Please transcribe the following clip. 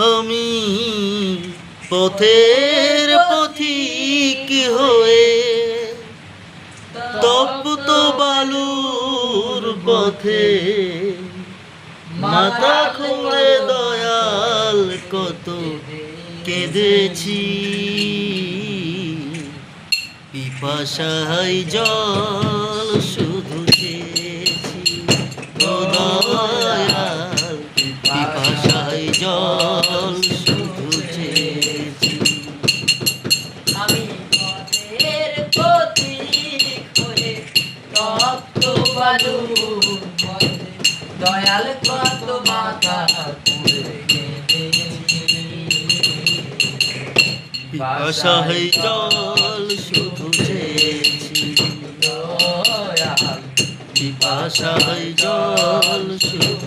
আমি পথের পথিক হয়ে তপ্ত বালুর পথে মাথা খুঁড়ে দয়াল কত কেঁদেছি। পিপাসায় জল শুধু চেয়েছি ও দয়াল, পিপাসায় জল শুধু চেয়েছি। আমি পথের পথিক হয়ে তপ্ত বালুর পথে দয়াল কত মাথা খুঁড়ে কেঁদেছি। পিপাসায় জল শুধু চেয়েছি দয়াল পিপাসায় জল শুধু